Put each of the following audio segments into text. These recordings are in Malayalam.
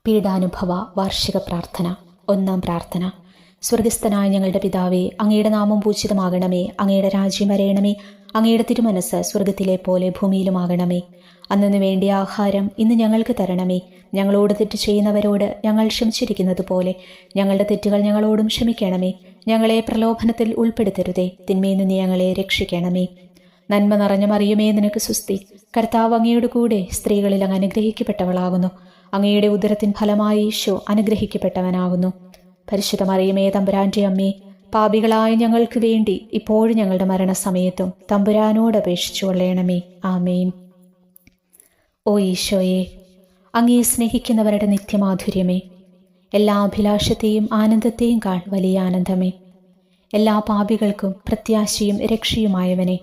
പീഡാനുഭവ വാർഷിക പ്രാർത്ഥന. ഒന്നാം പ്രാർത്ഥന. സ്വർഗസ്ഥനായ ഞങ്ങളുടെ പിതാവേ, അങ്ങയുടെ നാമം പൂജിതമാകണമേ. അങ്ങയുടെ രാജ്യം വരയണമേ. അങ്ങയുടെ തിരുമനസ് സ്വർഗത്തിലെ പോലെ ഭൂമിയിലുമാകണമേ. അന്നു വേണ്ടിയ ആഹാരം ഇന്ന് ഞങ്ങൾക്ക് തരണമേ. ഞങ്ങളോട് തെറ്റ് ചെയ്യുന്നവരോട് ഞങ്ങൾ ക്ഷമിച്ചിരിക്കുന്നത് പോലെ ഞങ്ങളുടെ തെറ്റുകൾ ഞങ്ങളോടും ക്ഷമിക്കണമേ. ഞങ്ങളെ പ്രലോഭനത്തിൽ ഉൾപ്പെടുത്തരുതേ, തിന്മയിൽ നിന്ന് ഞങ്ങളെ രക്ഷിക്കണമേ. നന്മ നിറഞ്ഞ മറിയമേ, നിനക്ക് സുസ്തി. കർത്താവ് അങ്ങയുടെ കൂടെ സ്ത്രീകളിൽ അങ്ങ് അനുഗ്രഹിക്കപ്പെട്ടവളാകുന്നു. അങ്ങയുടെ ഉദരത്തിൻ ഫലമായി ഈശോ അനുഗ്രഹിക്കപ്പെട്ടവനാകുന്നു. പരിശുദ്ധ മറിയമേ, തമ്പുരാന്റെ അമ്മേ, പാപികളായ ഞങ്ങൾക്ക് വേണ്ടി ഇപ്പോഴും ഞങ്ങളുടെ മരണസമയത്തും തമ്പുരാനോട് അപേക്ഷിച്ചു കൊള്ളണമേ. ആമേൻ. ഓ ഈശോയെ, അങ്ങേ സ്നേഹിക്കുന്നവരുടെ നിത്യമാധുര്യമേ, എല്ലാ അഭിലാഷത്തെയും ആനന്ദത്തെയും കാൾ വലിയ ആനന്ദമേ, എല്ലാ പാപികൾക്കും പ്രത്യാശയും രക്ഷയുമായവനെ,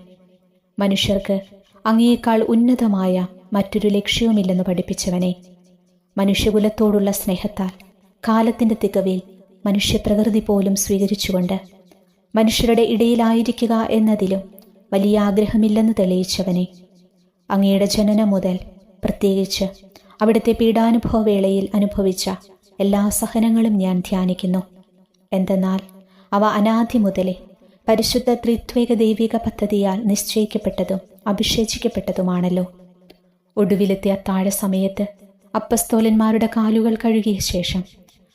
മനുഷ്യർക്ക് അങ്ങയേക്കാൾ ഉന്നതമായ മറ്റൊരു ലക്ഷ്യവുമില്ലെന്ന് പഠിപ്പിച്ചവനെ, മനുഷ്യകുലത്തോടുള്ള സ്നേഹത്താൽ കാലത്തിൻ്റെ തികവിൽ മനുഷ്യപ്രകൃതി പോലും സ്വീകരിച്ചുകൊണ്ട് മനുഷ്യരുടെ ഇടയിലായിരിക്കുക എന്നതിലും വലിയ ആഗ്രഹമില്ലെന്ന് തെളിയിച്ചവനെ, അങ്ങയുടെ ജനനം മുതൽ പ്രത്യേകിച്ച് അവിടുത്തെ പീഡാനുഭവ വേളയിൽ അനുഭവിച്ച എല്ലാ സഹനങ്ങളും ഞാൻ ധ്യാനിക്കുന്നു. എന്തെന്നാൽ അവ അനാദി മുതലേ പരിശുദ്ധ ത്രിത്വേക ദൈവിക പദ്ധതിയാൽ നിശ്ചയിക്കപ്പെട്ടതും അഭിഷേചിക്കപ്പെട്ടതുമാണല്ലോ. ഒടുവിലത്തെ അത്താഴ സമയത്ത് അപ്പസ്തോലന്മാരുടെ കാലുകൾ കഴുകിയ ശേഷം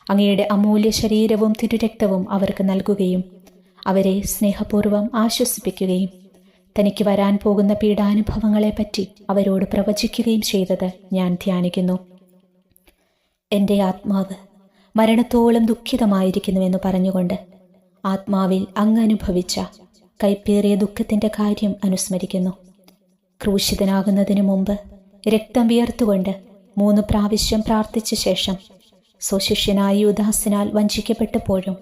അങ്ങയുടെ അമൂല്യ ശരീരവും തിരുരക്തവും അവർക്ക് നൽകുകയും അവരെ സ്നേഹപൂർവ്വം ആശ്വസിപ്പിക്കുകയും തനിക്ക് വരാൻ പോകുന്ന പീഡാനുഭവങ്ങളെപ്പറ്റി അവരോട് പ്രവചിക്കുകയും ചെയ്തത് ഞാൻ ധ്യാനിക്കുന്നു. എൻ്റെ ആത്മാവ് മരണത്തോളം ദുഃഖിതമായിരിക്കുന്നുവെന്ന് പറഞ്ഞുകൊണ്ട് ആത്മാവിൽ അങ്ങ് അനുഭവിച്ച കൈപ്പേറിയ ദുഃഖത്തിൻ്റെ കാര്യം അനുസ്മരിക്കുന്നു. ക്രൂശിതനാകുന്നതിനു മുമ്പ് രക്തം വിയർത്തുകൊണ്ട് 3 പ്രാവശ്യം പ്രാർത്ഥിച്ച ശേഷം സ്വശിഷ്യനായ യൂദാസിനാൽ വഞ്ചിക്കപ്പെട്ടപ്പോഴും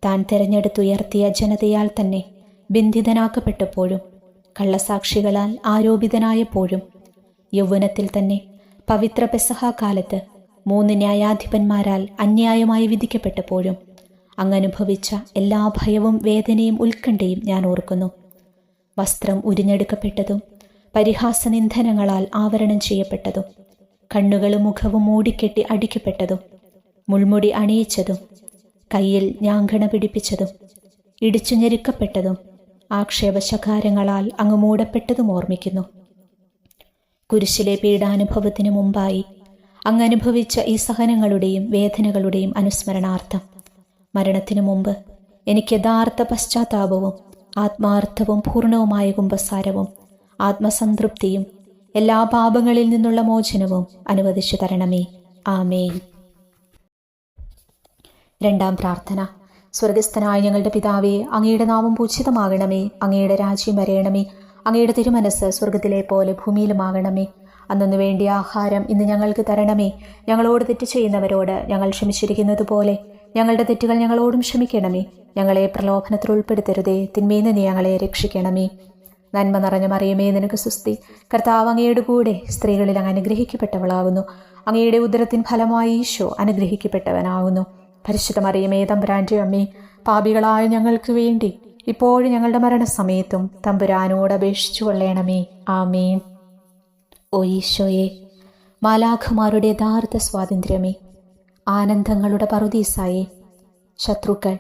താൻ തെരഞ്ഞെടുത്തുയർത്തിയ ജനതയാൽ തന്നെ ബന്ധിതനാക്കപ്പെട്ടപ്പോഴും കള്ളസാക്ഷികളാൽ ആരോപിതനായപ്പോഴും യൗവനത്തിൽ തന്നെ പവിത്ര പെസഹ കാലത്ത് 3 ന്യായാധിപന്മാരാൽ അന്യായമായി വിധിക്കപ്പെട്ടപ്പോഴും അങ്ങനുഭവിച്ച എല്ലാ ഭയവും വേദനയും ഉത്കണ്ഠയും ഞാൻ ഓർക്കുന്നു. വസ്ത്രം ഉരിഞ്ഞെടുക്കപ്പെട്ടതും പരിഹാസനിന്ദനങ്ങളാൽ ആവരണം ചെയ്യപ്പെട്ടതും കണ്ണുകളും മുഖവും മൂടിക്കെട്ടി അടിക്കപ്പെട്ടതും മുൾമുടി അണിയിച്ചതും കയ്യിൽ ഞാങ്കണ പിടിപ്പിച്ചതും ഇടിച്ചു ഞെരുക്കപ്പെട്ടതും ആക്ഷേപശകാരങ്ങളാൽ അങ്ങ് മൂടപ്പെട്ടതും ഓർമ്മിക്കുന്നു. കുരിശിലെ പീഡാനുഭവത്തിനു മുമ്പായി അങ്ങ് അനുഭവിച്ച ഈ സഹനങ്ങളുടെയും വേദനകളുടെയും അനുസ്മരണാർത്ഥം മരണത്തിനു മുമ്പ് എനിക്ക് യഥാർത്ഥ പശ്ചാത്താപവും ആത്മാർത്ഥവും പൂർണ്ണവുമായ കുമ്പസാരവും ആത്മസംതൃപ്തിയും എല്ലാ പാപങ്ങളിൽ നിന്നുള്ള മോചനവും അനുവദിച്ചു തരണമേ. ആമേൻ. രണ്ടാം പ്രാർത്ഥന. സ്വർഗസ്ഥനായ ഞങ്ങളുടെ പിതാവേ, അങ്ങയുടെ നാമം പൂജിതമാകണമേ. അങ്ങയുടെ രാജ്യം വരയണമേ. അങ്ങയുടെ തിരുമനസ് സ്വർഗത്തിലെ പോലെ ഭൂമിയിലുമാകണമേ. അന്നു വേണ്ടിയ ആഹാരം ഇന്ന് ഞങ്ങൾക്ക് തരണമേ. ഞങ്ങളോട് തെറ്റ് ചെയ്യുന്നവരോട് ഞങ്ങൾ ക്ഷമിച്ചിരിക്കുന്നത് പോലെ ഞങ്ങളുടെ തെറ്റുകൾ ഞങ്ങളോടും ക്ഷമിക്കണമേ. ഞങ്ങളെ പ്രലോഭനത്തിൽ ഉൾപ്പെടുത്തരുതേ, തിന്മയിൽ നിന്ന് ഞങ്ങളെ രക്ഷിക്കണമേ. നന്മ നിറഞ്ഞ മറിയമേ, നിനക്ക് സുസ്തി. കർത്താവ് അങ്ങയുടെ കൂടെ സ്ത്രീകളിൽ അങ്ങ് അനുഗ്രഹിക്കപ്പെട്ടവളാകുന്നു. അങ്ങയുടെ ഉദരത്തിൻ ഫലമായി ഈശോ അനുഗ്രഹിക്കപ്പെട്ടവനാകുന്നു. പരിശുദ്ധ മറിയമേ, തമ്പുരാന്റെ അമ്മേ, പാപികളായ ഞങ്ങൾക്ക് വേണ്ടി ഇപ്പോഴും ഞങ്ങളുടെ മരണസമയത്തും തമ്പുരാനോട് അപേക്ഷിച്ചു കൊള്ളണമേ. ആമേൻ. ഓ ഈശോയെ, മാലാഖമാരുടെ യഥാർത്ഥ സ്വാതന്ത്ര്യമേ, ആനന്ദങ്ങളുടെ പറുദീസായേ, ശത്രുക്കൾ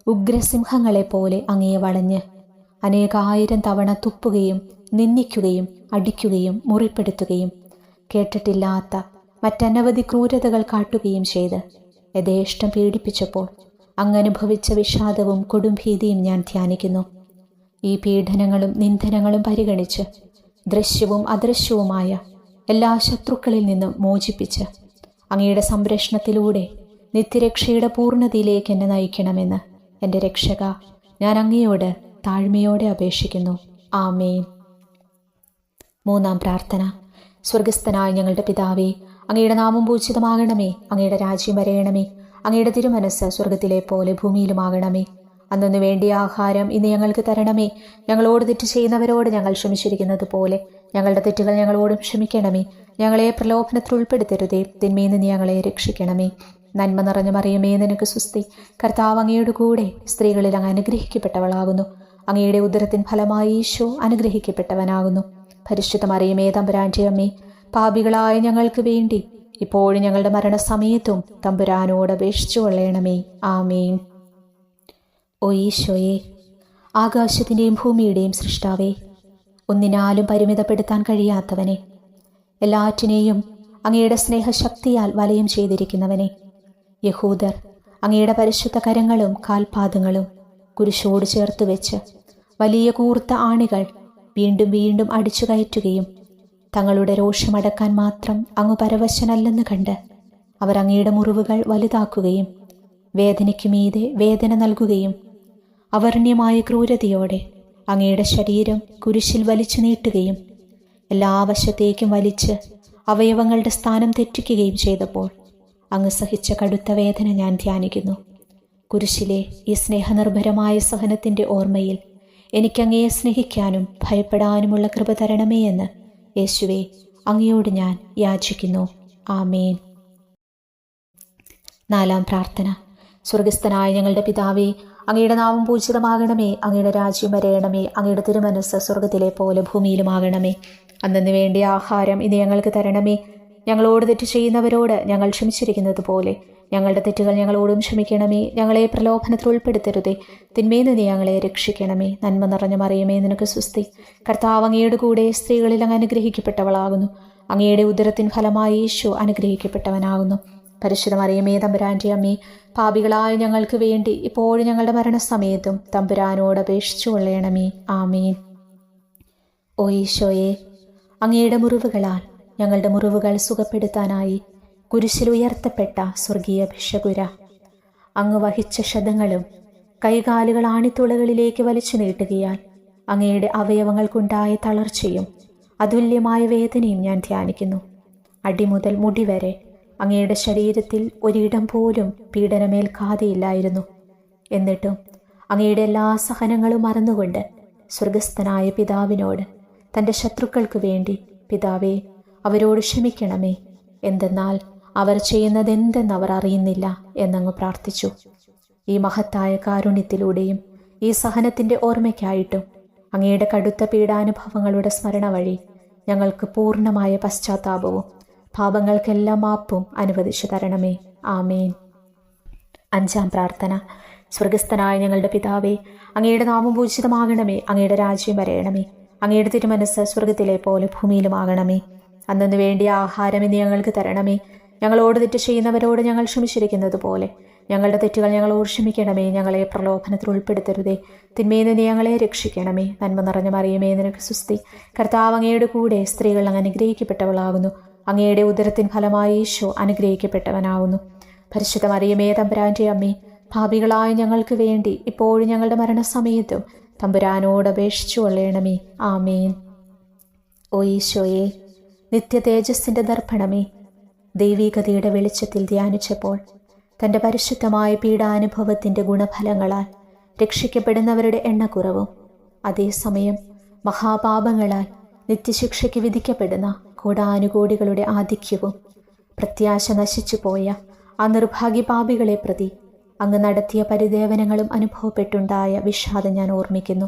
ഉഗ്രസിംഹങ്ങളെപ്പോലെ അങ്ങയെ വളഞ്ഞ് അനേകായിരം തവണ തുപ്പുകയും നിന്ദിക്കുകയും അടിക്കുകയും മുറിപ്പെടുത്തുകയും കേട്ടിട്ടില്ലാത്ത മറ്റനവധി ക്രൂരതകൾ കാട്ടുകയും ചെയ്ത് യഥേഷ്ടം പീഡിപ്പിച്ചപ്പോൾ അങ്ങനുഭവിച്ച വിഷാദവും കൊടുംഭീതിയും ഞാൻ ധ്യാനിക്കുന്നു. ഈ പീഡനങ്ങളും നിന്ദനങ്ങളും പരിഗണിച്ച് ദൃശ്യവും അദൃശ്യവുമായ എല്ലാ ശത്രുക്കളിൽ നിന്നും മോചിപ്പിച്ച് അങ്ങയുടെ സംരക്ഷണത്തിലൂടെ നിത്യരക്ഷയുടെ പൂർണ്ണതയിലേക്ക് എന്നെ നയിക്കണമെന്ന് എൻ്റെ രക്ഷക, ഞാൻ അങ്ങയോട് താഴ്മയോടെ അപേക്ഷിക്കുന്നു. ആമേൻ. മൂന്നാം പ്രാർത്ഥന. സ്വർഗസ്ഥനായ ഞങ്ങളുടെ പിതാവേ, അങ്ങയുടെ നാമം പൂജിതമാകണമേ. അങ്ങയുടെ രാജ്യം വരയണമേ. അങ്ങയുടെ തിരുമനസ് സ്വർഗത്തിലെ പോലെ ഭൂമിയിലുമാകണമേ. അന്നു വേണ്ടിയ ആഹാരം ഇന്ന് ഞങ്ങൾക്ക് തരണമേ. ഞങ്ങളോട് തെറ്റ് ചെയ്യുന്നവരോട് ഞങ്ങൾ ക്ഷമിച്ചിരിക്കുന്നത് പോലെ ഞങ്ങളുടെ തെറ്റുകൾ ഞങ്ങളോടും ക്ഷമിക്കണമേ. ഞങ്ങളെ പ്രലോഭനത്തിൽ ഉൾപ്പെടുത്തരുതേ, തിന്മയിൽ നിന്ന് ഞങ്ങളെ രക്ഷിക്കണമേ. നന്മ നിറഞ്ഞ മറിയമേ, നിനക്ക് സുസ്തി. കർത്താവ് അങ്ങയുടെ കൂടെ സ്ത്രീകളിൽ അങ്ങ് അനുഗ്രഹിക്കപ്പെട്ടവളാകുന്നു. അങ്ങയുടെ ഉദരത്തിൻ ഫലമായി ഈശോ അനുഗ്രഹിക്കപ്പെട്ടവനാകുന്നു. പരിശുദ്ധ മറിയമേ, തമ്പുരാന്റെ അമ്മേ, പാപികളായ ഞങ്ങൾക്ക് വേണ്ടി ഇപ്പോഴും ഞങ്ങളുടെ മരണസമയത്തും തമ്പുരാനോട് അപേക്ഷിച്ചു കൊള്ളണമേ. ആമേൻ. ഓ ഈശോയെ, ആകാശത്തിൻ്റെയും ഭൂമിയുടെയും സൃഷ്ടാവേ, ഒന്നിനാലും പരിമിതപ്പെടുത്താൻ കഴിയാത്തവനെ, എല്ലാറ്റിനെയും അങ്ങയുടെ സ്നേഹശക്തിയാൽ വലയം ചെയ്തിരിക്കുന്നവനെ, യഹൂദർ അങ്ങയുടെ പരിശുദ്ധ കരങ്ങളും കാൽപാദങ്ങളും കുരിശോട് ചേർത്ത് വെച്ച് വലിയ കൂർത്ത ആണികൾ വീണ്ടും വീണ്ടും അടിച്ചു കയറ്റുകയും തങ്ങളുടെ രോഷമടക്കാൻ മാത്രം അങ്ങ് പരവശനല്ലെന്ന് കണ്ട് അവർ അങ്ങയുടെ മുറിവുകൾ വലുതാക്കുകയും വേദനയ്ക്ക് മീതെ വേദന നൽകുകയും അവർണ്യമായ ക്രൂരതയോടെ അങ്ങയുടെ ശരീരം കുരിശിൽ വലിച്ചു നീട്ടുകയും എല്ലാ വശത്തേക്കും വലിച്ച് അവയവങ്ങളുടെ സ്ഥാനം തെറ്റിക്കുകയും ചെയ്തപ്പോൾ അങ്ങ് സഹിച്ച കടുത്ത വേദന ഞാൻ ധ്യാനിക്കുന്നു. കുരിശിലെ ഈ സ്നേഹനിർഭരമായ സഹനത്തിൻ്റെ ഓർമ്മയിൽ എനിക്കങ്ങയെ സ്നേഹിക്കാനും ഭയപ്പെടാനുമുള്ള കൃപ തരണമേ എന്ന് യേശുവേ അങ്ങയോട് ഞാൻ യാചിക്കുന്നു. ആമേൻ. 4-ാം പ്രാർത്ഥന. സ്വർഗസ്ഥനായ ഞങ്ങളുടെ പിതാവേ, അങ്ങയുടെ നാമം പൂജിതമാകണമേ. അങ്ങയുടെ രാജ്യം വരയണമേ. അങ്ങയുടെ തിരുമനസ്സ് സ്വർഗത്തിലെ പോലെ ഭൂമിയിലുമാകണമേ. അന്നു വേണ്ടിയ ആഹാരം ഇനി ഞങ്ങൾക്ക് തരണമേ. ഞങ്ങളോട് തെറ്റ് ചെയ്യുന്നവരോട് ഞങ്ങൾ ക്ഷമിച്ചിരിക്കുന്നത് പോലെ ഞങ്ങളുടെ തെറ്റുകൾ ഞങ്ങളോടും ക്ഷമിക്കണമേ. ഞങ്ങളെ പ്രലോഭനത്തിൽ ഉൾപ്പെടുത്തരുതേ, തിന്മയിൽ നിന്ന് ഞങ്ങളെ രക്ഷിക്കണമേ. നന്മ നിറഞ്ഞ മറിയമേ, നിനക്ക് സ്വസ്തി. കർത്താവ് അങ്ങയുടെ കൂടെ സ്ത്രീകളിൽ അങ്ങ് അനുഗ്രഹിക്കപ്പെട്ടവളാകുന്നു. അങ്ങയുടെ ഉദരത്തിൻ ഫലമായി യേശു അനുഗ്രഹിക്കപ്പെട്ടവനാകുന്നു. പരിശുദ്ധ മറിയമേ, തമ്പുരാൻ്റെ അമ്മേ, പാപികളായ ഞങ്ങൾക്ക് വേണ്ടി ഇപ്പോഴും ഞങ്ങളുടെ മരണസമയത്തും തമ്പുരാനോട് അപേക്ഷിച്ചു കൊള്ളണമേ. ആമേൻ. ഓ ഈശോയെ, അങ്ങയുടെ മുറിവുകളാൽ ഞങ്ങളുടെ മുറിവുകൾ സുഖപ്പെടുത്താനായി കുരിശിൽ ഉയർത്തപ്പെട്ട സ്വർഗീയ ഭിഷകുര, അങ്ങ് വഹിച്ച ക്ഷതങ്ങളും കൈകാലുകൾ ആണിത്തുളകളിലേക്ക് വലിച്ചു നീട്ടുകയാൽ അങ്ങയുടെ അവയവങ്ങൾക്കുണ്ടായ തളർച്ചയും അതുല്യമായ വേദനയും ഞാൻ ധ്യാനിക്കുന്നു. അടിമുതൽ മുടി വരെ അങ്ങയുടെ ശരീരത്തിൽ ഒരിടം പോലും പീഡനമേൽക്കാതെയില്ലായിരുന്നു. എന്നിട്ടും അങ്ങയുടെ എല്ലാ സഹനങ്ങളും മറന്നുകൊണ്ട് സ്വർഗസ്ഥനായ പിതാവിനോട് തൻ്റെ ശത്രുക്കൾക്ക് വേണ്ടി, പിതാവേ അവരോട് ക്ഷമിക്കണമേ, എന്തെന്നാൽ അവർ ചെയ്യുന്നതെന്തെന്നവർ അറിയുന്നില്ല എന്നങ്ങ് പ്രാർത്ഥിച്ചു. ഈ മഹത്തായ കാരുണ്യത്തിലൂടെയും ഈ സഹനത്തിൻ്റെ ഓർമ്മയ്ക്കായിട്ടും അങ്ങയുടെ കടുത്ത പീഡാനുഭവങ്ങളുടെ സ്മരണ വഴി ഞങ്ങൾക്ക് പൂർണ്ണമായ പശ്ചാത്താപവും പാപങ്ങൾക്കെല്ലാം മാപ്പും അനുവദിച്ചു തരണമേ. ആമേൻ. 5-ാം പ്രാർത്ഥന. സ്വർഗസ്ഥനായ ഞങ്ങളുടെ പിതാവേ, അങ്ങയുടെ നാമം പൂജിതമാകണമേ. അങ്ങയുടെ രാജ്യം വരയണമേ. അങ്ങയുടെ തിരുമനസ്സ് സ്വർഗത്തിലെ പോലെ ഭൂമിയിലുമാകണമേ. അന്നു വേണ്ടിയ ആഹാരം ഇനി ഞങ്ങൾക്ക് തരണമേ. ഞങ്ങളോട് തെറ്റ് ചെയ്യുന്നവരോട് ഞങ്ങൾ ക്ഷമിച്ചിരിക്കുന്നത് പോലെ ഞങ്ങളുടെ തെറ്റുകൾ ഞങ്ങളോട് ക്ഷമിക്കണമേ. ഞങ്ങളെ പ്രലോഭനത്തിൽ ഉൾപ്പെടുത്തരുതേ, തിന്മയിൽ നിന്ന് ഞങ്ങളെ രക്ഷിക്കണമേ. നന്മ നിറഞ്ഞ മറിയമേ, നിനക്ക് സ്വസ്തി. കർത്താവ് അങ്ങയുടെ കൂടെ സ്ത്രീകൾ അങ്ങ് അനുഗ്രഹിക്കപ്പെട്ടവളാകുന്നു. അങ്ങയുടെ ഉദരത്തിൻ ഫലമായി യേശു അനുഗ്രഹിക്കപ്പെട്ടവനാകുന്നു. പരിശുദ്ധ മറിയമേ, തമ്പുരാൻ്റെ അമ്മേ, പാപികളായ ഞങ്ങൾക്ക് വേണ്ടി ഇപ്പോഴും ഞങ്ങളുടെ മരണസമയത്തും തമ്പുരാനോട് അപേക്ഷിച്ചു കൊള്ളണമേ. ആമേൻ. ഓ ഈശോയെ, നിത്യ തേജസ്സിൻ്റെ ദർപ്പണമേ, ദൈവികതയുടെ വെളിച്ചത്തിൽ ധ്യാനിച്ചപ്പോൾ തൻ്റെ പരിശുദ്ധമായ പീഡാനുഭവത്തിൻ്റെ ഗുണഫലങ്ങളാൽ രക്ഷിക്കപ്പെടുന്നവരുടെ എണ്ണക്കുറവും അതേസമയം മഹാപാപങ്ങളാൽ നിത്യശിക്ഷയ്ക്ക് വിധിക്കപ്പെടുന്ന കോടാനുകോടികളുടെ ആധിക്യവും പ്രത്യാശ നശിച്ചുപോയ ആ നിർഭാഗ്യപാപികളെ പ്രതി അങ്ങ് നടത്തിയ പരിദേവനങ്ങളും അനുഭവപ്പെട്ടുണ്ടായ വിഷാദം ഞാൻ ഓർമ്മിക്കുന്നു.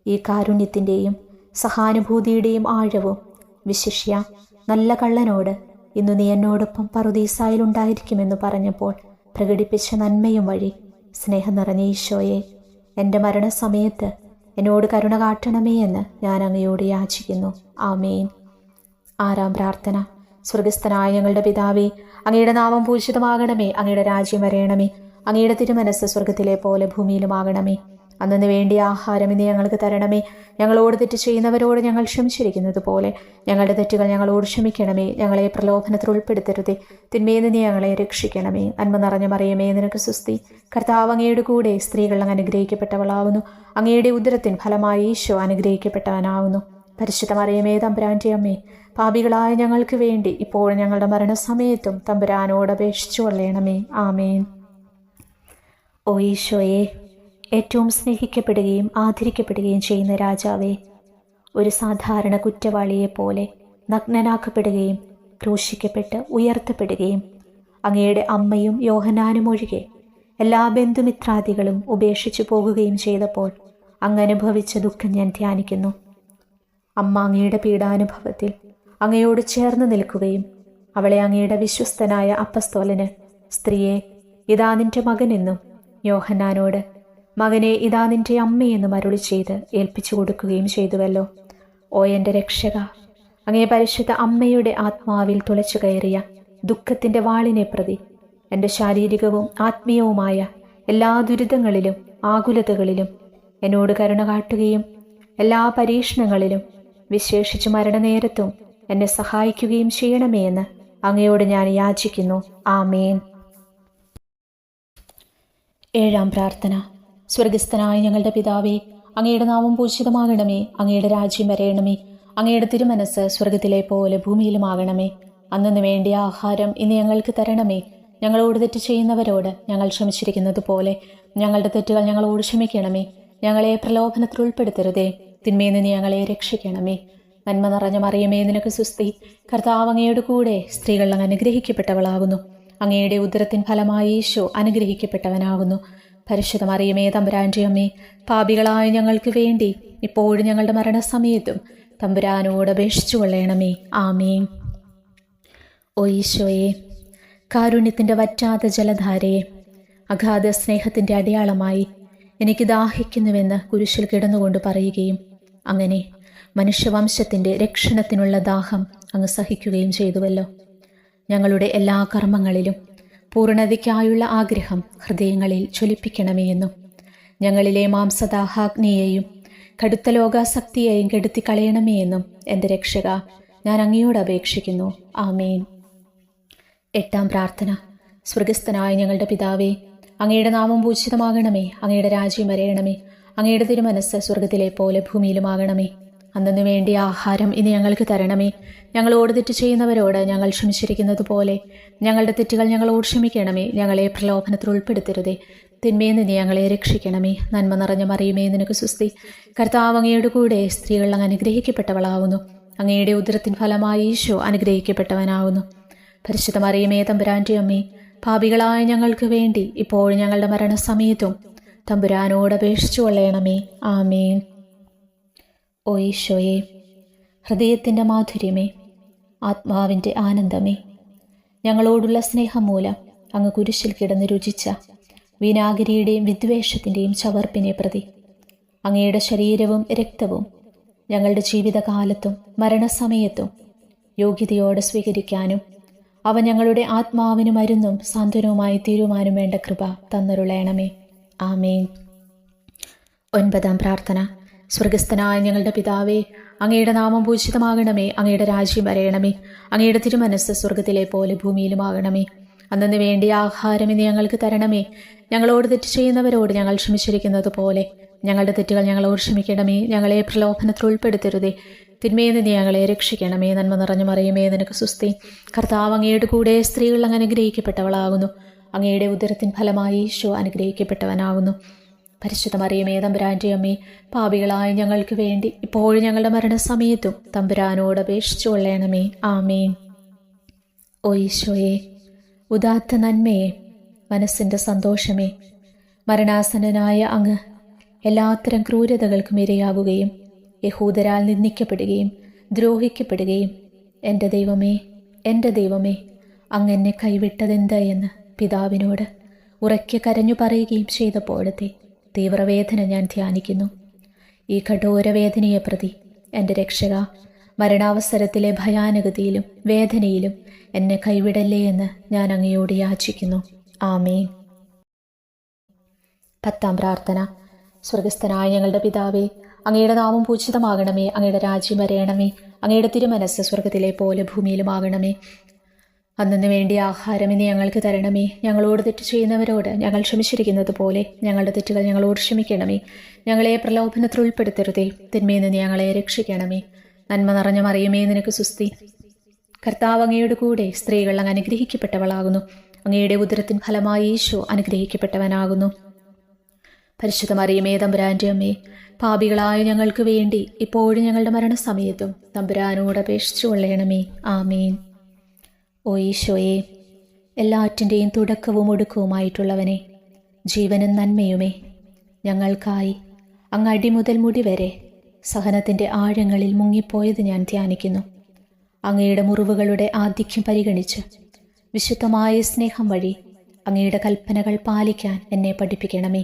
ഈ കാരുണ്യത്തിൻ്റെയും സഹാനുഭൂതിയുടെയും ആഴവും വിശിഷ്യ നല്ല കള്ളനോട് ഇന്നു നീ എന്നോടൊപ്പം പറുദീസായിലുണ്ടായിരിക്കുമെന്ന് പറഞ്ഞപ്പോൾ പ്രകടിപ്പിച്ച നന്മയും വഴി സ്നേഹം നിറഞ്ഞ ഈശോയെ, എൻ്റെ മരണസമയത്ത് എന്നോട് കരുണ കാട്ടണമേ എന്ന് ഞാൻ അങ്ങയോട് യാചിക്കുന്നു. ആമേൻ. 6-ാം പ്രാർത്ഥന. സ്വർഗസ്ഥനായ ഞങ്ങളുടെ പിതാവേ, അങ്ങയുടെ നാമം പൂജിതമാകണമേ. അങ്ങയുടെ രാജ്യം വരയണമേ. അങ്ങയുടെ തിരുമനസ്സ് സ്വർഗത്തിലെ പോലെ ഭൂമിയിലുമാകണമേ. അന്നു വേണ്ടിയ ആഹാരം ഇനി ഞങ്ങൾക്ക് തരണമേ. ഞങ്ങളോട് തെറ്റ് ചെയ്യുന്നവരോട് ഞങ്ങൾ ക്ഷമിച്ചിരിക്കുന്നത് പോലെ ഞങ്ങളുടെ തെറ്റുകൾ ഞങ്ങളോട് ക്ഷമിക്കണമേ. ഞങ്ങളെ പ്രലോഭനത്തിൽ ഉൾപ്പെടുത്തരുതേ, തിന്മയിൽ നിന്ന് ഞങ്ങളെ രക്ഷിക്കണമേ. നന്മ നിറഞ്ഞ മറിയമേ, നിനക്ക് സ്വസ്തി. കർത്താവ് അങ്ങയുടെ കൂടെ സ്ത്രീകൾ അങ്ങ് അനുഗ്രഹിക്കപ്പെട്ടവളാവുന്നു. അങ്ങയുടെ ഉദരത്തിൻ ഫലമായി യേശു അനുഗ്രഹിക്കപ്പെട്ടവനാവുന്നു. പരിശുദ്ധ മറിയമേ, തമ്പുരാൻ്റെ അമ്മേ, പാപികളായ ഞങ്ങൾക്ക് വേണ്ടി ഇപ്പോഴും ഞങ്ങളുടെ മരണസമയത്തും തമ്പുരാനോട് അപേക്ഷിച്ചു കൊള്ളണമേ. ആമേൻ. ഓ ഈശോയെ, ഏറ്റവും സ്നേഹിക്കപ്പെടുകയും ആദരിക്കപ്പെടുകയും ചെയ്യുന്ന രാജാവേ, ഒരു സാധാരണ കുറ്റവാളിയെപ്പോലെ നഗ്നനാക്കപ്പെടുകയും ക്രൂശിക്കപ്പെട്ട് ഉയർത്തപ്പെടുകയും അങ്ങയുടെ അമ്മയും യോഹന്നാനും ഒഴികെ എല്ലാ ബന്ധുമിത്രാദികളും ഉപേക്ഷിച്ചു പോകുകയും ചെയ്തപ്പോൾ അങ്ങ് അനുഭവിച്ച ദുഃഖം ഞാൻ ധ്യാനിക്കുന്നു. അമ്മ അങ്ങയുടെ പീഡാനുഭവത്തിൽ അങ്ങയോട് ചേർന്ന് നിൽക്കുകയും അവളെ അങ്ങയുടെ വിശ്വസ്തനായ അപ്പസ്തോലന്, സ്ത്രീയെ, ഇതാ നിന്റെ മകനെന്നും യോഹന്നാനോട്, മകനെ, ഇതാ നിന്റെ അമ്മയെന്നും അരുളി ചെയ്ത് ഏൽപ്പിച്ചു കൊടുക്കുകയും ചെയ്തുവല്ലോ. ഓ എൻ്റെ രക്ഷക, അങ്ങേ പരിശുദ്ധ അമ്മയുടെ ആത്മാവിൽ തുളച്ചു കയറിയ ദുഃഖത്തിൻ്റെ വാളിനെ പ്രതി എൻ്റെ ശാരീരികവും ആത്മീയവുമായ എല്ലാ ദുരിതങ്ങളിലും ആകുലതകളിലും എന്നോട് കരുണ കാട്ടുകയും എല്ലാ പരീക്ഷണങ്ങളിലും വിശേഷിച്ച് മരണനേരത്തും എന്നെ സഹായിക്കുകയും ചെയ്യണമേ എന്ന് അങ്ങയോട് ഞാൻ യാചിക്കുന്നു. ആമേൻ. 7-ാം പ്രാർത്ഥന. സ്വർഗസ്ഥനായ ഞങ്ങളുടെ പിതാവേ, അങ്ങയുടെ നാമം പൂജിതമാകണമേ. അങ്ങയുടെ രാജ്യം വരയണമേ. അങ്ങയുടെ തിരുമനസ് സ്വർഗത്തിലെ പോലെ ഭൂമിയിലുമാകണമേ. അന്നു വേണ്ടിയ ആഹാരം ഇന്ന് ഞങ്ങൾക്ക് തരണമേ. ഞങ്ങളോട് തെറ്റ് ചെയ്യുന്നവരോട് ഞങ്ങൾ ക്ഷമിച്ചിരിക്കുന്നത് പോലെ ഞങ്ങളുടെ തെറ്റുകൾ ഞങ്ങളോട് ക്ഷമിക്കണമേ. ഞങ്ങളെ പ്രലോഭനത്തിൽ ഉൾപ്പെടുത്തരുതേ, തിന്മയിൽ നിന്ന് ഞങ്ങളെ രക്ഷിക്കണമേ. നന്മ നിറഞ്ഞ മറിയമേ, നിനക്ക് സുസ്തി. കർത്താവ് അങ്ങയുടെ കൂടെ സ്ത്രീകൾ അങ്ങ് അനുഗ്രഹിക്കപ്പെട്ടവളാകുന്നു. അങ്ങയുടെ ഉദരത്തിൻ ഫലമായി ഈശോ അനുഗ്രഹിക്കപ്പെട്ടവനാകുന്നു. പരിശുദ്ധ മറിയമേ, തമ്പുരാൻ്റെ അമ്മേ, പാപികളായ ഞങ്ങൾക്ക് വേണ്ടി ഇപ്പോഴും ഞങ്ങളുടെ മരണസമയത്തും തമ്പുരാനോട് അപേക്ഷിച്ചു കൊള്ളണമേ. ആമേൻ. ഓ ഈശോയെ, കാരുണ്യത്തിൻ്റെ വറ്റാത്ത ജലധാരയെ, അഗാധ സ്നേഹത്തിൻ്റെ അടയാളമായി എനിക്ക് ദാഹിക്കുന്നുവെന്ന് കുരിശിൽ കിടന്നുകൊണ്ട് പറയുകയും അങ്ങനെ മനുഷ്യവംശത്തിൻ്റെ രക്ഷണത്തിനുള്ള ദാഹം അങ്ങ് സഹിക്കുകയും ചെയ്തുവല്ലോ. ഞങ്ങളുടെ എല്ലാ കർമ്മങ്ങളിലും പൂർണ്ണതയ്ക്കായുള്ള ആഗ്രഹം ഹൃദയങ്ങളിൽ ജ്വലിപ്പിക്കണമേ എന്നും ഞങ്ങളിലെ മാംസദാഹാഗ്നിയെയും കടുത്ത ലോകാസക്തിയെയും കെടുത്തി കളയണമേ എന്നും എൻ്റെ രക്ഷക, ഞാൻ അങ്ങയോട് അപേക്ഷിക്കുന്നു. ആമേൻ. 8-ാം പ്രാർത്ഥന. സ്വർഗസ്ഥനായ ഞങ്ങളുടെ പിതാവേ, അങ്ങയുടെ നാമം പൂജിതമാകണമേ. അങ്ങയുടെ രാജ്യം വരയണമേ. അങ്ങയുടെ തിരുമനസ് സ്വർഗത്തിലെ പോലെ ഭൂമിയിലുമാകണമേ. അന്നു വേണ്ടിയ ആഹാരം ഇനി ഞങ്ങൾക്ക് തരണമേ. ഞങ്ങളോട് തെറ്റ് ചെയ്യുന്നവരോട് ഞങ്ങൾ ക്ഷമിച്ചിരിക്കുന്നത് പോലെ ഞങ്ങളുടെ തെറ്റുകൾ ഞങ്ങളോട് ക്ഷമിക്കണമേ. ഞങ്ങളെ പ്രലോഭനത്തിൽ ഉൾപ്പെടുത്തരുതേ, തിന്മയിൽ നിന്ന് ഞങ്ങളെ രക്ഷിക്കണമേ. നന്മ നിറഞ്ഞ മറിയമേ, നിനക്ക് സുസ്തി. കർത്താവ് അങ്ങയുടെ കൂടെ സ്ത്രീകൾ അങ്ങ് അനുഗ്രഹിക്കപ്പെട്ടവളാകുന്നു. അങ്ങയുടെ ഉദരത്തിൻ ഫലമായി ഈശോ അനുഗ്രഹിക്കപ്പെട്ടവനാകുന്നു. പരിശുദ്ധ മറിയമേ, തമ്പുരാൻ്റെ അമ്മേ, പാപികളായ ഞങ്ങൾക്ക് വേണ്ടി ഇപ്പോഴും ഞങ്ങളുടെ മരണസമയത്തും തമ്പുരാനോട് അപേക്ഷിച്ചു കൊള്ളണമേ. ആമേൻ. ഓ ഈശോയെ, ഹൃദയത്തിൻ്റെ മാധുര്യമേ, ആത്മാവിൻ്റെ ആനന്ദമേ, ഞങ്ങളോടുള്ള സ്നേഹം മൂലം അങ്ങ് കുരിശിൽ കിടന്ന് രുചിച്ച വിനാഗിരിയുടെയും വിദ്വേഷത്തിൻ്റെയും ചവർപ്പിനെ പ്രതി അങ്ങയുടെ ശരീരവും രക്തവും ഞങ്ങളുടെ ജീവിതകാലത്തും മരണസമയത്തും യോഗ്യതയോടെ സ്വീകരിക്കാനും അവ ഞങ്ങളുടെ ആത്മാവിന് മരുന്നും സാന്ത്വനവുമായി തീരുമാനം വേണ്ട കൃപ തന്നരുളയണമേ. ആമേൻ. 9-ാം പ്രാർത്ഥന. സ്വർഗസ്ഥനായ ഞങ്ങളുടെ പിതാവേ, അങ്ങയുടെ നാമം പൂജിതമാകണമേ. അങ്ങയുടെ രാജ്യം വരയണമേ. അങ്ങയുടെ തിരുമനസ് സ്വർഗത്തിലെ പോലെ ഭൂമിയിലുമാകണമേ. അന്നു വേണ്ടിയ ആഹാരം ഇന്ന് ഞങ്ങൾക്ക് തരണമേ. ഞങ്ങളോട് തെറ്റ് ചെയ്യുന്നവരോട് ഞങ്ങൾ ക്ഷമിച്ചിരിക്കുന്നത് പോലെ ഞങ്ങളുടെ തെറ്റുകൾ ഞങ്ങളോട് ക്ഷമിക്കണമേ. ഞങ്ങളെ പ്രലോഭനത്തിൽ ഉൾപ്പെടുത്തരുതേ, തിന്മയിൽ നിന്ന് ഞങ്ങളെ രക്ഷിക്കണമേ. നന്മ നിറഞ്ഞ മറിയമേ, നിനക്ക് സുസ്തി. കർത്താവ് അങ്ങയുടെ കൂടെ സ്ത്രീകൾ അങ്ങ് അനുഗ്രഹിക്കപ്പെട്ടവളാകുന്നു. അങ്ങയുടെ ഉദരത്തിൻ ഫലമായി ഈശോ അനുഗ്രഹിക്കപ്പെട്ടവനാകുന്നു. പരിശുദ്ധ മറിയമേ, തമ്പുരാൻ്റെ അമ്മേ, പാപികളായ ഞങ്ങൾക്ക് വേണ്ടി ഇപ്പോഴും ഞങ്ങളുടെ മരണസമയത്തും തമ്പുരാനോട് അപേക്ഷിച്ചു കൊള്ളണമേ. ആമേൻ. ഓ ഈശോയെ, ഉദാത്ത നന്മയെ, മനസ്സിൻ്റെ സന്തോഷമേ, മരണാസന്നനായ അങ്ങ് എല്ലാത്തരം ക്രൂരതകൾക്കും ഇരയാകുകയും യഹൂദരാൽ നിന്ദിക്കപ്പെടുകയും ദ്രോഹിക്കപ്പെടുകയും എൻ്റെ ദൈവമേ അങ്ങ് എന്നെ കൈവിട്ടതെന്താ എന്ന് പിതാവിനോട് ഉറക്കെ കരഞ്ഞു പറയുകയും ചെയ്തപ്പോഴത്തെ തീവ്രവേദന ഞാൻ ധ്യാനിക്കുന്നു. ഈ കഠോരവേദനയെ പ്രതി എൻ്റെ രക്ഷക, മരണാവസരത്തിലെ ഭയാനകതയിലും വേദനയിലും എന്നെ കൈവിടല്ലേ എന്ന് ഞാൻ അങ്ങയോട് യാചിക്കുന്നു. ആമേൻ. 10-ാം പ്രാർത്ഥന. സ്വർഗസ്ഥനായ ഞങ്ങളുടെ പിതാവേ, അങ്ങയുടെ നാമം പൂജിതമാകണമേ. അങ്ങയുടെ രാജ്യം വരയണമേ. അങ്ങയുടെ തിരുമനസ് സ്വർഗത്തിലെ പോലെ ഭൂമിയിലുമാകണമേ. അന്നു വേണ്ടിയ ആഹാരം ഇനി ഞങ്ങൾക്ക് തരണമേ. ഞങ്ങളോട് തെറ്റ് ചെയ്യുന്നവരോട് ഞങ്ങൾ ക്ഷമിച്ചിരിക്കുന്നത് പോലെ ഞങ്ങളുടെ തെറ്റുകൾ ഞങ്ങളോട് ക്ഷമിക്കണമേ. ഞങ്ങളെ പ്രലോഭനത്തിൽ ഉൾപ്പെടുത്തരുതേ, തിന്മയിൽ നിന്ന് ഞങ്ങളെ രക്ഷിക്കണമേ. നന്മ നിറഞ്ഞ മറിയമേ, നിനക്ക് സുസ്തി. കർത്താവ് അങ്ങയുടെ കൂടെ സ്ത്രീകൾ അങ്ങ് അനുഗ്രഹിക്കപ്പെട്ടവളാകുന്നു. അങ്ങയുടെ ഉദരത്തിൻ ഫലമായി ഈശോ അനുഗ്രഹിക്കപ്പെട്ടവനാകുന്നു. പരിശുദ്ധ മറിയമേ, തമ്പുരാൻ്റെ അമ്മേ, പാപികളായ ഞങ്ങൾക്ക് വേണ്ടി ഇപ്പോഴും ഞങ്ങളുടെ മരണസമയത്തും തമ്പുരാനോട് അപേക്ഷിച്ചു കൊള്ളണമേ. ആമേൻ. ഓ ഈശോയെ, എല്ലാറ്റിൻ്റെയും തുടക്കവും ഒടുക്കവുമായിട്ടുള്ളവനെ, ജീവനും നന്മയുമേ, ഞങ്ങൾക്കായി അങ്ങ് അടിമുതൽ മുടി വരെ സഹനത്തിൻ്റെ ആഴങ്ങളിൽ മുങ്ങിപ്പോയത് ഞാൻ ധ്യാനിക്കുന്നു. അങ്ങയുടെ മുറിവുകളുടെ ആധിക്യം പരിഗണിച്ച് വിശുദ്ധമായ സ്നേഹം വഴി അങ്ങയുടെ കൽപ്പനകൾ പാലിക്കാൻ എന്നെ പഠിപ്പിക്കണമേ.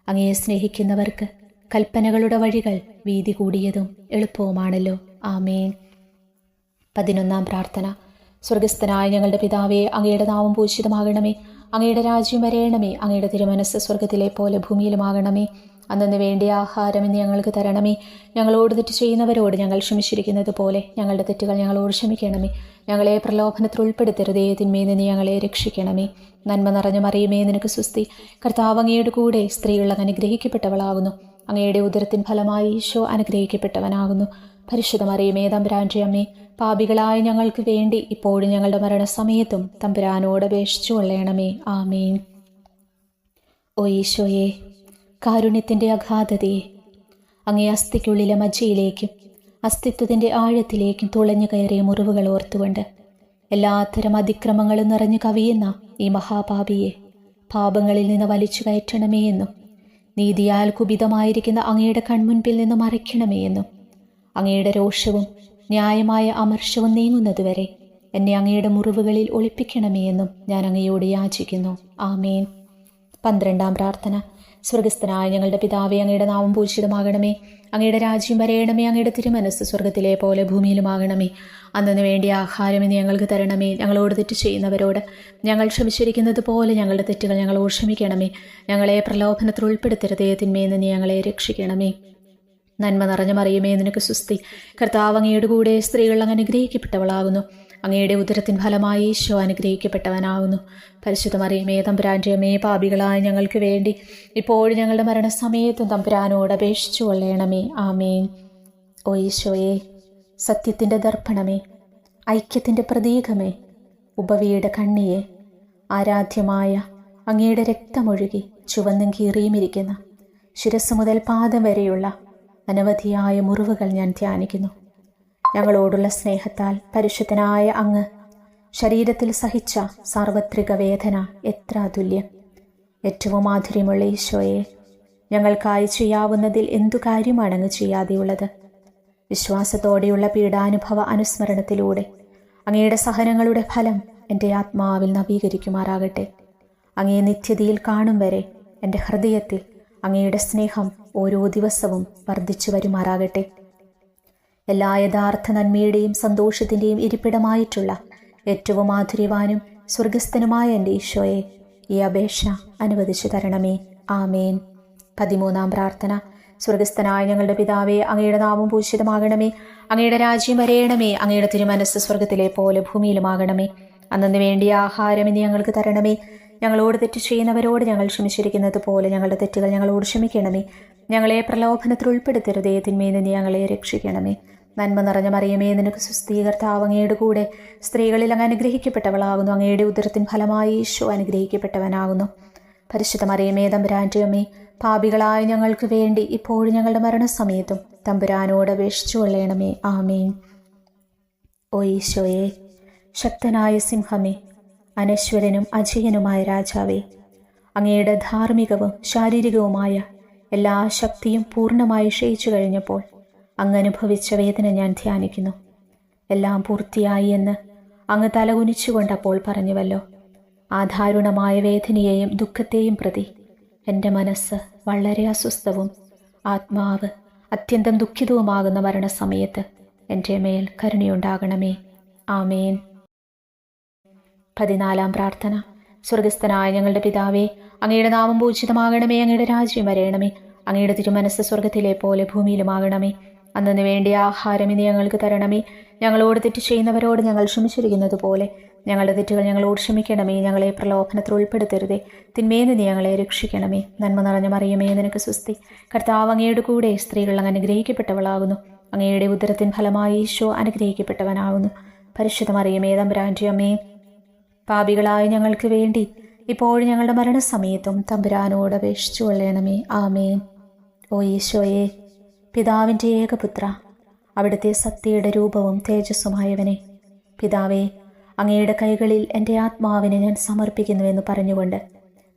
അങ്ങയെ സ്നേഹിക്കുന്നവർക്ക് കൽപ്പനകളുടെ വഴികൾ വീതി കൂടിയതും എളുപ്പവുമാണല്ലോ. ആമേൻ. 11-ാം പ്രാർത്ഥന. സ്വർഗസ്ഥനായ ഞങ്ങളുടെ പിതാവേ, അങ്ങയുടെ നാമം പൂജിതമാകണമേ. അങ്ങയുടെ രാജ്യം വരയണമേ. അങ്ങയുടെ തിരുമനസ്സ് സ്വർഗത്തിലെ പോലെ ഭൂമിയിലുമാകണമേ. അന്നു വേണ്ടിയ ആഹാരം ഇന്ന് ഞങ്ങൾക്ക് തരണമേ. ഞങ്ങളോട് തെറ്റ് ചെയ്യുന്നവരോട് ഞങ്ങൾ ക്ഷമിച്ചിരിക്കുന്നത് പോലെ ഞങ്ങളുടെ തെറ്റുകൾ ഞങ്ങളോട് ക്ഷമിക്കണമേ. ഞങ്ങളെ പ്രലോഭനത്തിൽ ഉൾപ്പെടുത്തരുതേ, തിന്മയിൽ നിന്ന് ഞങ്ങളെ രക്ഷിക്കണമേ. നന്മ നിറഞ്ഞ മറിയമേ, നിനക്ക് സുസ്തി. കർത്താവ് അങ്ങയുടെ കൂടെ സ്ത്രീകൾ അനുഗ്രഹിക്കപ്പെട്ടവളാകുന്നു. അങ്ങയുടെ ഉദരത്തിൻ ഫലമായി ഈശോ അനുഗ്രഹിക്കപ്പെട്ടവനാകുന്നു. പരിശുദ്ധ മറിയമേ, തമ്പുരാന്റെ അമ്മേ, പാപികളായ ഞങ്ങൾക്ക് വേണ്ടി ഇപ്പോഴും ഞങ്ങളുടെ മരണസമയത്തും തമ്പുരാനോട് അപേക്ഷിച്ചു കൊള്ളണമേ. ആമേൻ. ഓ ഈശോയെ, കാരുണ്യത്തിൻ്റെ അഗാധതയെ, അങ്ങേ അസ്ഥിക്കുള്ളിലെ മജ്ജയിലേക്കും അസ്തിത്വത്തിൻ്റെ ആഴത്തിലേക്കും തുളഞ്ഞു കയറിയ മുറിവുകൾ ഓർത്തുകൊണ്ട് എല്ലാത്തരം അതിക്രമങ്ങളും നിറഞ്ഞു കവിയുന്ന ഈ മഹാപാപിയെ പാപങ്ങളിൽ നിന്ന് വലിച്ചു കയറ്റണമേ എന്നും നീതിയാൽ കുപിതമായിരിക്കുന്ന അങ്ങയുടെ കൺമുൻപിൽ നിന്ന് മറയ്ക്കണമേ എന്നും അങ്ങയുടെ രോഷവും ന്യായമായ അമർഷവും നീങ്ങുന്നതുവരെ എന്നെ അങ്ങയുടെ മുറിവുകളിൽ ഒളിപ്പിക്കണമേ എന്നും ഞാൻ അങ്ങയോട് യാചിക്കുന്നു. ആമേൻ. 12-ാം പ്രാർത്ഥന. സ്വർഗസ്ഥനായ ഞങ്ങളുടെ പിതാവേ, അങ്ങയുടെ നാമം പൂജിതമാകണമേ. അങ്ങയുടെ രാജ്യം വരയണമേ. അങ്ങയുടെ തിരുമനസ്സ് സ്വർഗത്തിലെ പോലെ ഭൂമിയിലുമാകണമേ. അന്നു വേണ്ടിയ ആഹാരം ഇന്ന് ഞങ്ങൾക്ക് തരണമേ. ഞങ്ങളോട് തെറ്റ് ചെയ്യുന്നവരോട് ഞങ്ങൾ ക്ഷമിച്ചിരിക്കുന്നത് പോലെ ഞങ്ങളുടെ തെറ്റുകൾ ഞങ്ങളോട് ക്ഷമിക്കണമേ. ഞങ്ങളെ പ്രലോഭനത്തിൽ ഉൾപ്പെടുത്തരുതേ, തിന്മയിൽ നിന്ന് ഞങ്ങളെ രക്ഷിക്കണമേ. നന്മ നിറഞ്ഞ മറിയമേ, നിനക്ക് സുസ്തി. കർത്താവ് അങ്ങയുടെ കൂടെ സ്ത്രീകൾ അങ്ങ് അനുഗ്രഹിക്കപ്പെട്ടവളാകുന്നു. അങ്ങയുടെ ഉദരത്തിൻ ഫലമായി ഈശോ അനുഗ്രഹിക്കപ്പെട്ടവനാകുന്നു. പരിശുദ്ധ മറിയമേ, തമ്പുരാന്റെ അമ്മേ, പാപികളായ ഞങ്ങൾക്ക് വേണ്ടി ഇപ്പോഴും ഞങ്ങളുടെ മരണസമയത്തും തമ്പുരാനോട് അപേക്ഷിച്ചു കൊള്ളണമേ. ആമേൻ. ഓ ഈശോയെ, സത്യത്തിൻ്റെ ദർപ്പണമേ, ഐക്യത്തിൻ്റെ പ്രതീകമേ, ഉപവിയുടെ കണ്ണിയെ, ആരാധ്യമായ അങ്ങയുടെ രക്തമൊഴുകി ചുവന്നും കീറിയുമിരിക്കുന്ന ശിരസ് മുതൽ പാദം വരെയുള്ള അനവധിയായ മുറിവുകൾ ഞാൻ ധ്യാനിക്കുന്നു. ഞങ്ങളോടുള്ള സ്നേഹത്താൽ പരിശുദ്ധനായ അങ്ങ് ശരീരത്തിൽ സഹിച്ച സാർവത്രിക വേദന എത്ര അതുല്യം. ഏറ്റവും മാധുര്യമുള്ള ഈശോയെ, ഞങ്ങൾക്കായി ചെയ്യാവുന്നതിൽ എന്തു കാര്യമാണ് അങ്ങ് ചെയ്യാതെയുള്ളത്? വിശ്വാസത്തോടെയുള്ള പീഡാനുഭവ അനുസ്മരണത്തിലൂടെ അങ്ങയുടെ സഹനങ്ങളുടെ ഫലം എൻ്റെ ആത്മാവിൽ നവീകരിക്കുമാറാകട്ടെ. അങ്ങയെ നിത്യതയിൽ കാണും വരെ എൻ്റെ ഹൃദയത്തിൽ അങ്ങയുടെ സ്നേഹം ഓരോ ദിവസവും വർദ്ധിച്ചു വരുമാറാകട്ടെ. എല്ലാ യഥാർത്ഥ നന്മയുടെയും സന്തോഷത്തിൻ്റെയും ഇരിപ്പിടമായിട്ടുള്ള ഏറ്റവും മാധുര്യവാനും സ്വർഗസ്ഥനുമായ എൻ്റെ ഈശോയെ, ഈ അപേക്ഷ അനുവദിച്ചു തരണമേ. ആമേൻ. 13-ാം പ്രാർത്ഥന. സ്വർഗസ്ഥനായ ഞങ്ങളുടെ പിതാവേ, അങ്ങയുടെ നാമം പൂജിതമാകണമേ. അങ്ങയുടെ രാജ്യം വരയണമേ. അങ്ങയുടെ തിരുമനസ്സ് സ്വർഗത്തിലെ പോലെ ഭൂമിയിലുമാകണമേ. അന്നു വേണ്ടിയ ആഹാരം ഇനി ഞങ്ങൾക്ക് തരണമേ. ഞങ്ങളോട് തെറ്റ് ചെയ്യുന്നവരോട് ഞങ്ങൾ ക്ഷമിച്ചിരിക്കുന്നത് പോലെ ഞങ്ങളുടെ തെറ്റുകൾ ഞങ്ങളോട് ക്ഷമിക്കണമേ. ഞങ്ങളെ പ്രലോഭനത്തിൽ ഉൾപ്പെടുത്തരുതേ, തിന്മയിൽ നിന്ന് ഞങ്ങളെ രക്ഷിക്കണമേ. നന്മ നിറഞ്ഞ മറിയമേ, നിനക്ക് സുസ്തി. കർത്താവ് അങ്ങയുടെ കൂടെ സ്ത്രീകളിൽ അങ്ങ് അനുഗ്രഹിക്കപ്പെട്ടവളാകുന്നു. അങ്ങയുടെ ഉദരത്തിൻ ഫലമായി ഈശോ അനുഗ്രഹിക്കപ്പെട്ടവനാകുന്നു. പരിശുദ്ധ മറിയമേ, തമ്പുരാന്റെ അമ്മേ, പാപികളായ ഞങ്ങൾക്ക് വേണ്ടി ഇപ്പോഴും ഞങ്ങളുടെ മരണസമയത്തും തമ്പുരാനോട് അപേക്ഷിച്ചു കൊള്ളണമേ. ആമേൻ. ഓ ഈശോയെ, ശക്തനായ സിംഹമേ, അനശ്വരനും അജയനുമായ രാജാവേ, അങ്ങയുടെ ധാർമ്മികവും ശാരീരികവുമായ എല്ലാ ശക്തിയും പൂർണ്ണമായി ക്ഷയിച്ചു കഴിഞ്ഞപ്പോൾ അങ്ങ് അനുഭവിച്ച വേദന ഞാൻ ധ്യാനിക്കുന്നു. എല്ലാം പൂർത്തിയായി എന്ന് അങ്ങ് തലകുനിച്ചുകൊണ്ടപ്പോൾ പറഞ്ഞുവല്ലോ. ആ ദാരുണമായ വേദനയെയും ദുഃഖത്തെയും പ്രതി എൻ്റെ മനസ്സ് വളരെ അസ്വസ്ഥവും ആത്മാവ് അത്യന്തം ദുഃഖിതവുമാകുന്ന മരണസമയത്ത് എൻ്റെ മേൽ കരുണയുണ്ടാകണമേ. ആമേൻ. 14-ാം പ്രാർത്ഥന. സ്വർഗസ്ഥനായ ഞങ്ങളുടെ പിതാവേ, അങ്ങയുടെ നാമം പൂജിതമാകണമേ. അങ്ങയുടെ രാജ്യം വരയണമേ. അങ്ങയുടെ തിരുമനസ്സ് സ്വർഗത്തിലെ പോലെ ഭൂമിയിലുമാകണമേ. അന്നു വേണ്ടിയ ആഹാരം ഇനി ഞങ്ങൾക്ക് തരണമേ. ഞങ്ങളോട് തെറ്റ് ചെയ്യുന്നവരോട് ഞങ്ങൾ ക്ഷമിച്ചിരിക്കുന്നത് പോലെ ഞങ്ങളുടെ തെറ്റുകൾ ഞങ്ങളോട് ക്ഷമിക്കണമേ. ഞങ്ങളെ പ്രലോഭനത്തിൽ ഉൾപ്പെടുത്തരുതേ, തിന്മയിൽ നിന്ന് ഞങ്ങളെ രക്ഷിക്കണമേ. നന്മ നിറഞ്ഞ മറിയമേ, നിനക്ക് സുസ്തി. കർത്താവ് അങ്ങയുടെ കൂടെ സ്ത്രീകൾ അങ്ങ് അനുഗ്രഹിക്കപ്പെട്ടവളാകുന്നു. അങ്ങയുടെ ഉദരത്തിൻ ഫലമായി ഈശോ അനുഗ്രഹിക്കപ്പെട്ടവനാകുന്നു. പരിശുദ്ധ മറിയമേ, തമ്പുരാന്റെ അമ്മേ, പാപികളായ ഞങ്ങൾക്ക് വേണ്ടി ഇപ്പോഴും ഞങ്ങളുടെ മരണസമയത്തും തമ്പുരാനോട് അപേക്ഷിച്ചു കൊള്ളണമേ. ആമേൻ. ഓ ഈശോയെ, പിതാവിൻ്റെ ഏകപുത്ര, അവിടുത്തെ സത്യയുടെ രൂപവും തേജസ്സുമായവനെ, പിതാവേ, അങ്ങയുടെ കൈകളിൽ എൻ്റെ ആത്മാവിനെ ഞാൻ സമർപ്പിക്കുന്നുവെന്ന് പറഞ്ഞുകൊണ്ട്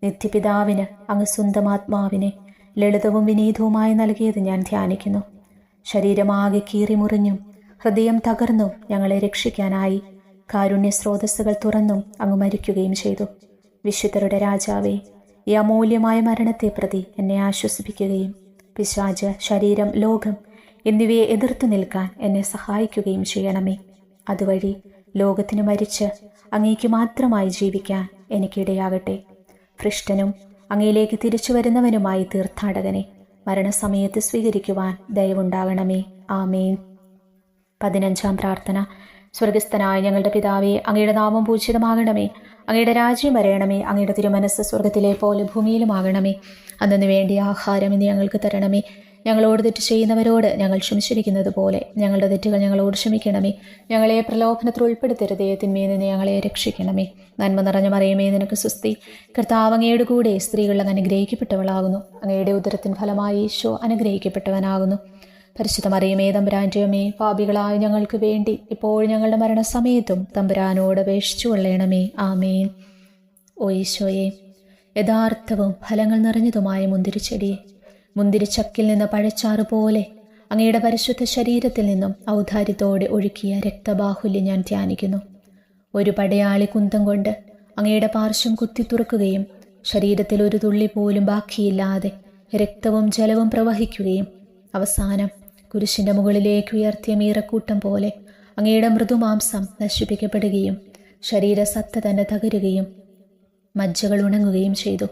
നിത്യപിതാവിന് അങ്ങ് സ്വന്തം ആത്മാവിനെ ലളിതവും വിനീതവുമായി നൽകിയത് ഞാൻ ധ്യാനിക്കുന്നു. ശരീരമാകെ കീറിമുറിഞ്ഞും ഹൃദയം തകർന്നും ഞങ്ങളെ രക്ഷിക്കാനായി കാരുണ്യ സ്രോതസ്സുകൾ തുറന്നും അങ്ങ് മരിക്കുകയും ചെയ്തു. വിശുദ്ധരുടെ രാജാവേ, ഈ അമൂല്യമായ മരണത്തെ പ്രതി എന്നെ ആശ്വസിപ്പിക്കുകയും പിശാച്, ശരീരം, ലോകം എന്നിവയെ എതിർത്തു നിൽക്കാൻ എന്നെ സഹായിക്കുകയും ചെയ്യണമേ. അതുവഴി ലോകത്തിന് മരിച്ച് അങ്ങേക്ക് മാത്രമായി ജീവിക്കാൻ എനിക്കിടയാകട്ടെ. ഭ്രഷ്ടനും അങ്ങയിലേക്ക് തിരിച്ചു വരുന്നവനുമായി തീർത്ഥാടകനെ മരണസമയത്ത് സ്വീകരിക്കുവാൻ ദയവുണ്ടാകണമേ. ആമേൻ. 15-ാം പ്രാർത്ഥന. സ്വർഗസ്ഥനായ ഞങ്ങളുടെ പിതാവേ, അങ്ങയുടെ നാമം പൂജിതമാകണമേ. അങ്ങയുടെ രാജ്യം വരയണമേ. അങ്ങയുടെ തിരുമനസ്സ് സ്വർഗത്തിലെ പോലെ ഭൂമിയിലുമാകണമേ. അന്നു വേണ്ടിയ ആഹാരം ഇന്ന് ഞങ്ങൾക്ക് തരണമേ. ഞങ്ങളോട് തെറ്റ് ചെയ്യുന്നവരോട് ഞങ്ങൾ ക്ഷമിച്ചിരിക്കുന്നത് പോലെ ഞങ്ങളുടെ തെറ്റുകൾ ഞങ്ങളോട് ക്ഷമിക്കണമേ. ഞങ്ങളെ പ്രലോഭനത്തിൽ ഉൾപ്പെടുത്തരുതേ, തിന്മയിൽ നിന്ന് ഞങ്ങളെ രക്ഷിക്കണമേ. നന്മ നിറഞ്ഞ മറിയമേ, നിനക്ക് സ്വസ്തി. കർത്താവ് അങ്ങയുടെ കൂടെ സ്ത്രീകൾ അങ്ങ് അനുഗ്രഹിക്കപ്പെട്ടവളാകുന്നു. അങ്ങയുടെ ഉദരത്തിൻ ഫലമായി ഈശോ അനുഗ്രഹിക്കപ്പെട്ടവനാകുന്നു. പരിശുദ്ധ മറിയമേ, തമ്പുരാൻ്റെ അമ്മേ, പാപികളായ ഞങ്ങൾക്ക് വേണ്ടി ഇപ്പോൾ ഞങ്ങളുടെ മരണസമയത്തും തമ്പുരാനോട് അപേക്ഷിച്ചു കൊള്ളണമേ. ആമേൻ. ഓ ഈശോയെ, യഥാർത്ഥവും ഫലങ്ങൾ നിറഞ്ഞതുമായ മുന്തിരിച്ചെടിയെ, മുന്തിരിച്ചക്കിൽ നിന്ന് പഴച്ചാറ് പോലെ അങ്ങയുടെ പരിശുദ്ധ ശരീരത്തിൽ നിന്നും ഔദാര്യത്തോടെ ഒഴുക്കിയ രക്തബാഹുല്യം ഞാൻ ധ്യാനിക്കുന്നു. ഒരു പടയാളി കുന്തം കൊണ്ട് അങ്ങയുടെ പാർശ്വം കുത്തിത്തുറക്കുകയും ശരീരത്തിൽ ഒരു തുള്ളി പോലും ബാക്കിയില്ലാതെ രക്തവും ജലവും പ്രവഹിക്കുകയും അവസാനം കുരിശിൻ്റെ മുകളിലേക്ക് ഉയർത്തിയ മീറക്കൂട്ടം പോലെ അങ്ങയുടെ മൃദുമാംസം നശിപ്പിക്കപ്പെടുകയും ശരീരസത്ത തന്നെ തകരുകയും മജ്ജകൾ ഉണങ്ങുകയും ചെയ്തു.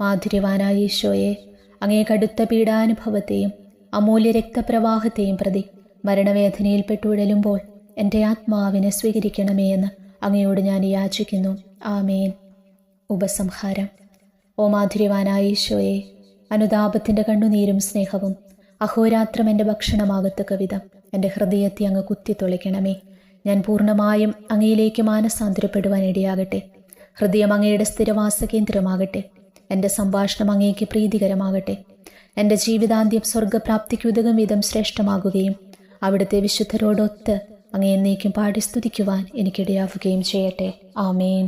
മാധുര്യവാനായ ഈശോയെ, അങ്ങേ കടുത്ത പീഡാനുഭവത്തെയും അമൂല്യ രക്തപ്രവാഹത്തെയും പ്രതി മരണവേദനയിൽപ്പെട്ടുഴലുമ്പോൾ എൻ്റെ ആത്മാവിനെ സ്വീകരിക്കണമേ എന്ന് അങ്ങയോട് ഞാൻ യാചിക്കുന്നു. ആമേൻ. ഉപസംഹാരം. ഓ മാധുര്യവാനായ ഈശോയെ, അനുതാപത്തിൻ്റെ കണ്ണുനീരും സ്നേഹവും അഹോരാത്രം എൻ്റെ ഭക്ഷണമാകത്തക്ക വിധം എൻ്റെ ഹൃദയത്തെ അങ്ങ് കുത്തിത്തൊളിക്കണമേ. ഞാൻ പൂർണ്ണമായും അങ്ങയിലേക്ക് മാനസാന്തരപ്പെടുവാൻ ഇടയാകട്ടെ. ഹൃദയം അങ്ങയുടെ സ്ഥിരവാസ കേന്ദ്രമാകട്ടെ. എൻ്റെ സംഭാഷണം അങ്ങേക്ക് പ്രീതികരമാകട്ടെ. എൻ്റെ ജീവിതാന്ത്യം സ്വർഗപ്രാപ്തിക്കുതകും വിധം ശ്രേഷ്ഠമാകുകയും അവിടുത്തെ വിശുദ്ധരോടൊത്ത് അങ്ങേ എന്നേക്കും പാടി സ്തുതിക്കുവാൻ എനിക്കിടയാവുകയും ചെയ്യട്ടെ. ആമേൻ.